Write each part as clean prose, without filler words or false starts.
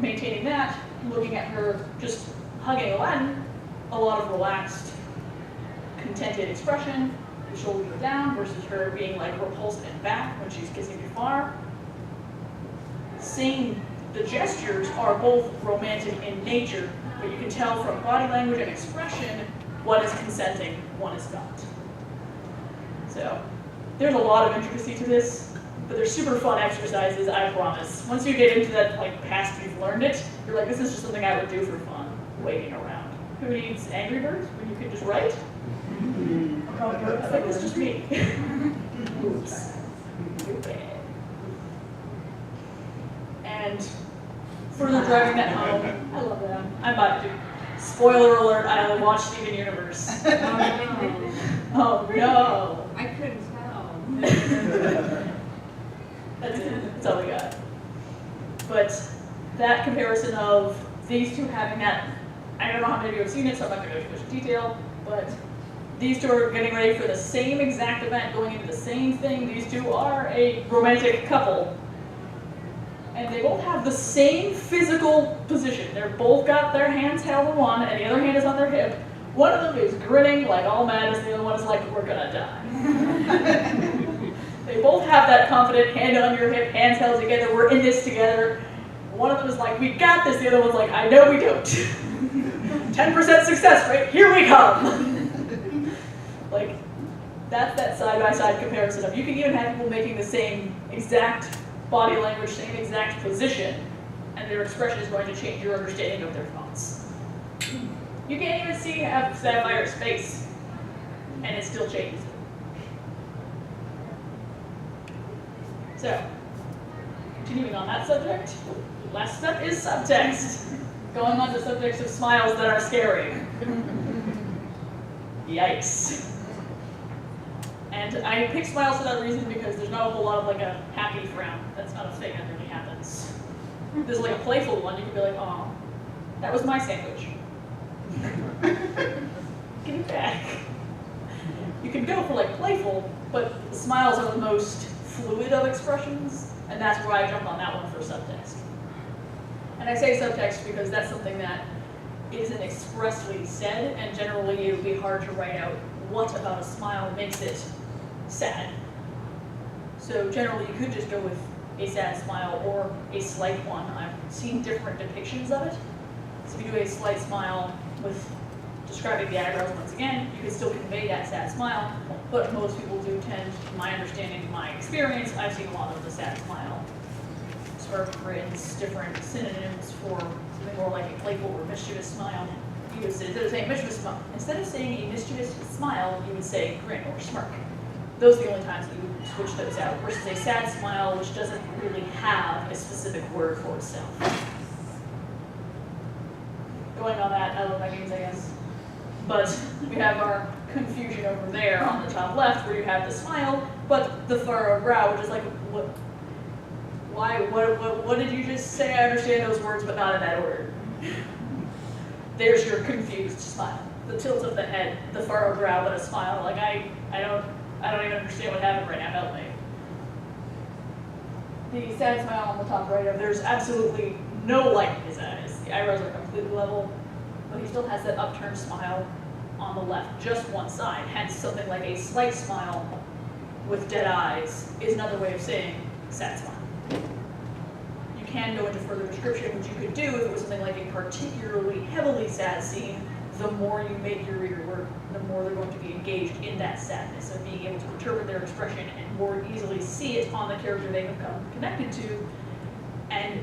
maintaining that, looking at her just hugging Aladdin, a lot of relaxed, contented expression, the shoulders are down, versus her being like repulsed and back when she's kissing Jafar. The gestures are both romantic in nature, but you can tell from body language and expression what is consenting, what is not. So there's a lot of intricacy to this, but they're super fun exercises, I promise. Once you get into that past you've learned it, you're like, this is just something I would do for fun, waiting around. Who needs Angry Birds when you could just write? I think it's just me. Oops. Okay. And further driving that home, I love that. I'm about to. Spoiler alert, I watched Steven Universe. Oh no. I couldn't tell. That's it. That's all we got. But that comparison of these two having that, I don't know how many of you have seen it, so I'm not going to go too much detail, but these two are getting ready for the same exact event, going into the same thing. These two are a romantic couple. And they both have the same physical position. They're both got their hands held in one, and the other hand is on their hip. One of them is grinning like all mad, and the other one is like, we're gonna die. They both have that confident hand on your hip, hands held together, we're in this together. One of them is like, we got this, the other one's like, I know we don't. 10% success rate, here we come. Like, that's that side-by-side comparison of, you can even have people making the same exact body language, same exact position, and their expression is going to change your understanding of their thoughts. You can't even see Sapphire's face, and it still changes it. So, continuing on that subject, last step is subtext. Going on to subjects of smiles that are scary. Yikes. And I picked smiles for that reason because there's not a whole lot of like a happy frown. That's not a thing that really happens. There's like a playful one, you can be like, oh, that was my sandwich. Give it back. You can go for like playful, but smiles are the most fluid of expressions, and that's why I jumped on that one for subtext. And I say subtext because that's something that isn't expressly said, and generally it would be hard to write out what about a smile makes it sad. So generally you could just go with a sad smile or a slight one. I've seen different depictions of it. So if you do a slight smile with describing the eyebrows once again, you can still convey that sad smile, but most people do tend, in my understanding, my experience, I've seen a lot of the sad smile. Smirk, grins, different synonyms for something more like a playful or mischievous smile. You would say, instead of saying a mischievous smile, you would say grin or smirk. Those are the only times that you would switch those out, versus a sad smile, which doesn't really have a specific word for itself. Going on that, I love that games, I guess. But we have our confusion over there on the top left, where you have the smile, but the furrowed brow, which is like, what did you just say? I understand those words, but not in that order. There's your confused smile. The tilt of the head, the furrowed brow, but a smile. Like I don't even understand what happened right now. Help me. The sad smile on the top right, there's absolutely no light in his eyes. The eyebrows are completely level, but he still has that upturned smile on the left, just one side. Hence, something like a slight smile with dead eyes is another way of saying sad smile. You can go into further description, which you could do if it was something like a particularly heavily sad scene. The more you make your reader work, the more they're going to be engaged in that sadness and being able to interpret their expression and more easily see it on the character they have become connected to, and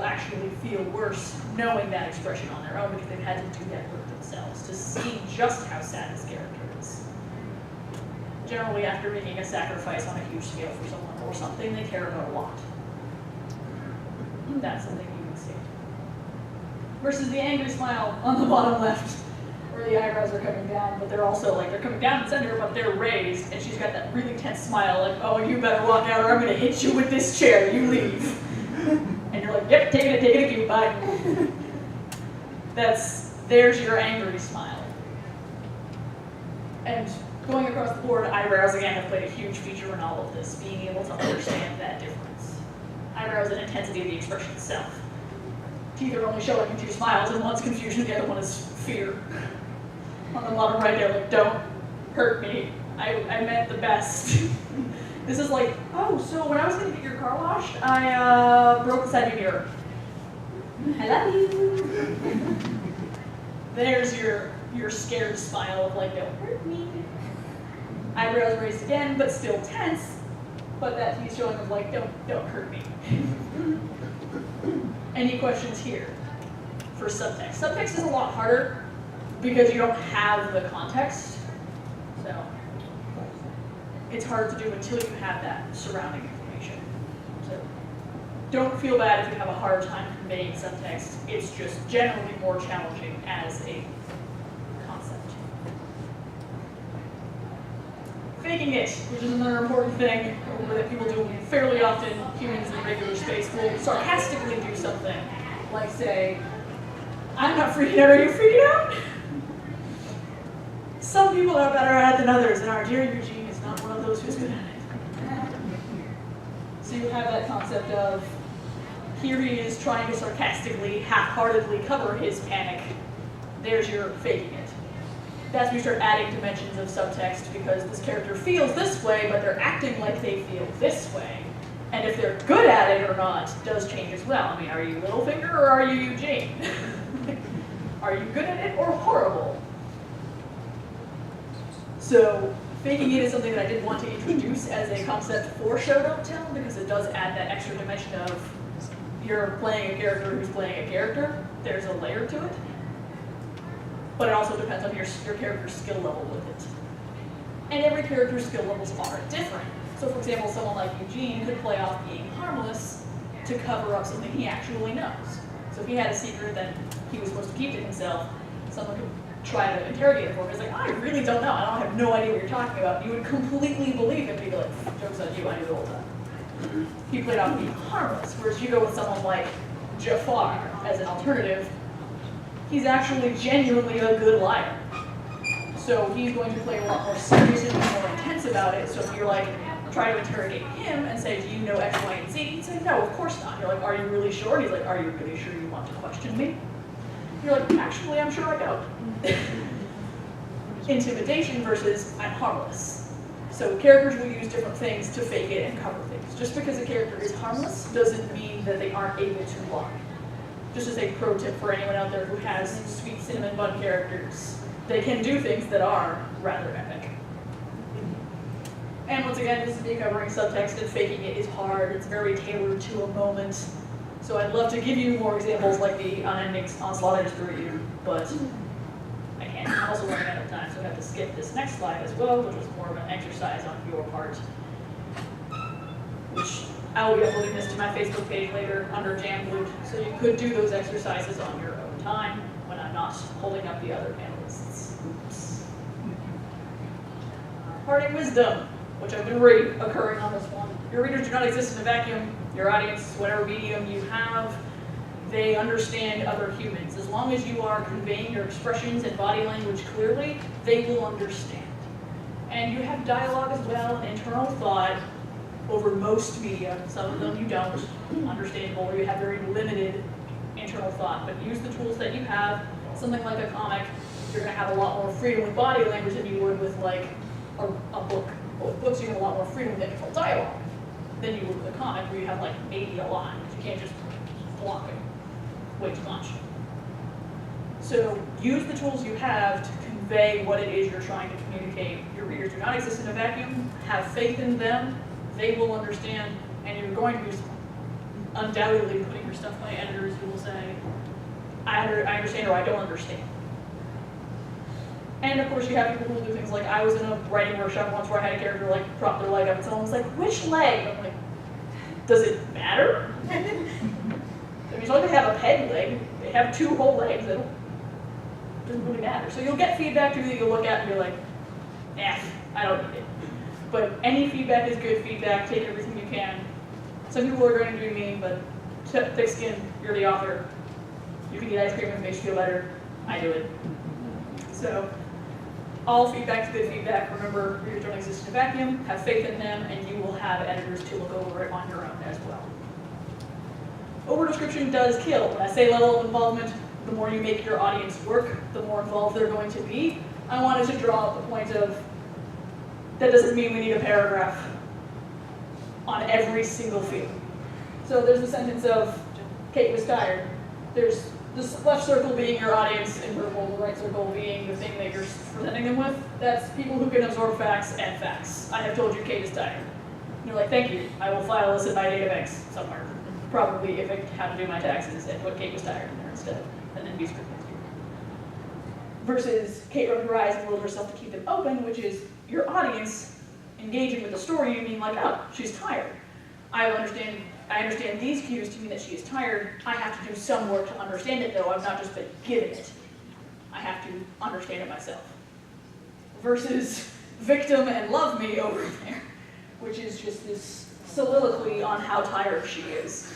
actually feel worse knowing that expression on their own because they've had to do that work themselves to see just how sad this character is. Generally, after making a sacrifice on a huge scale for someone or something they care about a lot. That's something you can see. Versus the angry smile on the bottom left, where the eyebrows are coming down, but they're also like, they're coming down the center, but they're raised, and she's got that really tense smile, like, oh, you better walk out or I'm gonna hit you with this chair, you leave. And you're like, yep, take it, bye. There's your angry smile. And going across the board, eyebrows again have played a huge feature in all of this, being able to understand that difference. Eyebrows and intensity of the expression itself. teeth are only showing in 2 smiles, and one's confusion, the other one is fear. On the bottom right there, like, don't hurt me. I meant the best. This is like, oh, so when I was gonna get your car washed, I broke the side mirror. I love you. There's your scared smile of like, don't hurt me. Eyebrows raised again, but still tense. But that teeth showing of like, don't hurt me. Any questions here for subtext? Subtext is a lot harder because you don't have the context. So it's hard to do until you have that surrounding information. So don't feel bad if you have a hard time conveying subtext. It's just generally more challenging as a concept. Faking it, which is another important thing that people do fairly often, humans in regular space will sarcastically do something, like say, I'm not freaking out, are you freaking out? Some people are better at it than others, and our dear Eugene is not one of those who's good at it. So you have that concept of, here he is trying to sarcastically, half-heartedly cover his panic. There's your faking it. That's when you start adding dimensions of subtext, because this character feels this way, but they're acting like they feel this way. And if they're good at it or not does change as well. I mean, are you Littlefinger or are you Eugene? Are you good at it or horrible? So faking it is something that I did want to introduce as a concept for Show Don't Tell, because it does add that extra dimension of you're playing a character who's playing a character. There's a layer to it. But it also depends on your character's skill level with it. And every character's skill levels are different. So for example, someone like Eugene could play off being harmless to cover up something he actually knows. So if he had a secret that he was supposed to keep to himself, someone could try to interrogate him for him. He's like, I really don't know. I have no idea what you're talking about. You would completely believe him. He'd be like, joke's on you, I knew the whole time. He played off being harmless, whereas you go with someone like Jafar as an alternative, he's actually genuinely a good liar. So he's going to play a lot more serious and more intense about it. So if you're like, try to interrogate him and say, do you know X, Y, and Z? He'd say, no, of course not. You're like, are you really sure? He's like, are you really sure you want to question me? You're like, actually, I'm sure I don't. Intimidation versus I'm harmless. So characters will use different things to fake it and cover things. Just because a character is harmless doesn't mean that they aren't able to lie. Just as a pro tip for anyone out there who has sweet cinnamon bun characters, they can do things that are rather epic. And once again, this is me covering subtext, and faking it is hard. It's very tailored to a moment. So I'd love to give you more examples like the unending onslaught I just threw at you, but I can't. I'm also running out of time, so I have to skip this next slide as well, which is more of an exercise on your part, which I will be uploading this to my Facebook page later under JamBloot, so you could do those exercises on your own time when I'm not holding up the other panelists. Oops. Parting wisdom, which I've been reoccurring on this one. Your readers do not exist in a vacuum. Your audience, whatever medium you have, they understand other humans. As long as you are conveying your expressions and body language clearly, they will understand. And you have dialogue as well, and internal thought over most media. Some of them you don't, understandable, or you have very limited internal thought. But use the tools that you have. Something like a comic, you're going to have a lot more freedom with body language than you would with like a book. With books, you have a lot more freedom with internal dialogue than you would with a comic, where you have like 80 a line. You can't just block it way too much. So use the tools you have to convey what it is you're trying to communicate. Your readers do not exist in a vacuum. Have faith in them. They will understand, and you're going to be undoubtedly putting your stuff by editors who will say, I understand or I don't understand. And of course you have people who will do things like, I was in a writing workshop once where I had a character like prop their leg up and someone was like, which leg? I'm like, does it matter? I mean, as long as they have a peg leg, they have 2 whole legs, it doesn't really matter. So you'll get feedback too that you'll look at and be like, I don't need it. But any feedback is good feedback, take everything you can. Some people are going to be mean, but thick skin, you're the author. You can eat ice cream if it makes you feel better. I do it. So all feedback is good feedback. Remember, readers don't exist in a vacuum. Have faith in them, and you will have editors to look over it on your own as well. Over-description does kill. When I say level of involvement, the more you make your audience work, the more involved they're going to be. I wanted to draw up the point of, that doesn't mean we need a paragraph on every single field. So there's a sentence of, Kate was tired. There's this left circle being your audience, and purple, the right circle being the thing that you're presenting them with. That's people who can absorb facts and facts. I have told you Kate is tired. And you're like, thank you. I will file this in my databanks somewhere. Probably if I had to do my taxes and put Kate was tired in there instead, and then be script next year. Versus Kate rubbed her eyes and willed herself to keep them open, which is your audience engaging with the story. You mean like, oh, she's tired. I understand these cues to mean that she is tired. I have to do some work to understand it, though. I've not just been given it. I have to understand it myself. Versus victim and love me over there, which is just this soliloquy on how tired she is.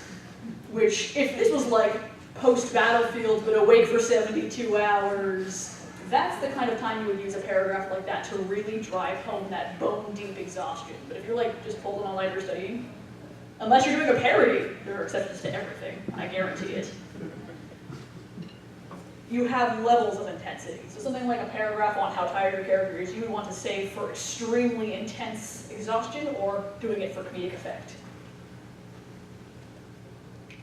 Which, if this was like post-battlefield but awake for 72 hours, that's the kind of time you would use a paragraph like that to really drive home that bone-deep exhaustion. But if you're like just pulled on a lighter studying, unless you're doing a parody, there are exceptions to everything, I guarantee it. You have levels of intensity. So something like a paragraph on how tired your character is, you would want to save for extremely intense exhaustion or doing it for comedic effect.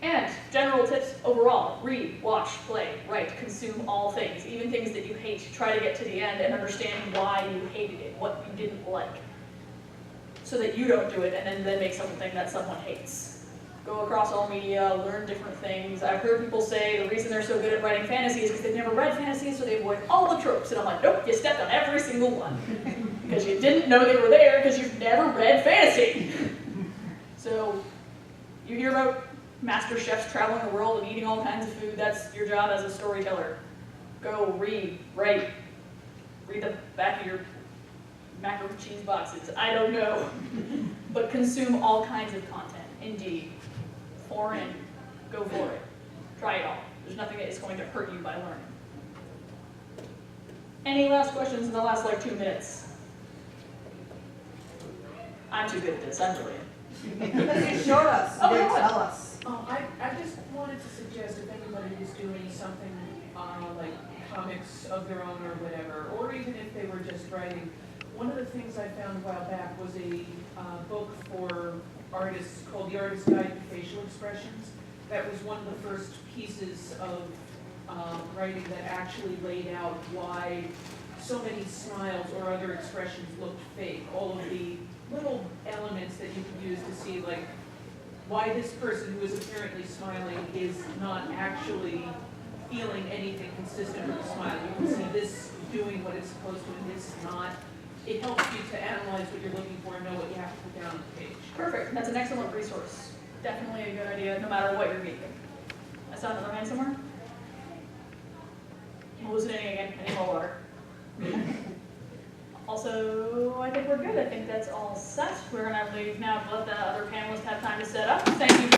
And general tips overall: read, watch, play, write, consume all things, even things that you hate. Try to get to the end and understand why you hated it, what you didn't like, so that you don't do it and then make something that someone hates. Go across all media, learn different things. I've heard people say the reason they're so good at writing fantasy is because they've never read fantasy, so they avoid all the tropes. And I'm like, nope, you stepped on every single one. Because you didn't know they were there because you've never read fantasy. So you hear about master chefs traveling the world and eating all kinds of food. That's your job as a storyteller. Go read, write, read the back of your macaroni and cheese boxes. I don't know. But consume all kinds of content. Indeed. Foreign. Go for it. Try it all. There's nothing that is going to hurt you by learning. Any last questions in the last like 2 minutes? I'm too good at this. I'm brilliant. You showed us. You didn't tell us. I just wanted to suggest if anybody is doing something like comics of their own or whatever, or even if they were just writing, one of the things I found a while back was a book for artists called The Artist's Guide to Facial Expressions. That was one of the first pieces of writing that actually laid out why so many smiles or other expressions looked fake. All of the little elements that you could use to see, like, why this person who is apparently smiling is not actually feeling anything consistent with a smile. You can see this doing what it's supposed to and this not. It helps you to analyze what you're looking for and know what you have to put down on the page. Perfect. That's an excellent resource. Definitely a good idea, no matter what you're making. I saw another hand somewhere. I'm hallucinating again. I need more water. Also, I think we're good. I think that's all set. We're going to leave now to let the other panelists have time to set up. Thank you.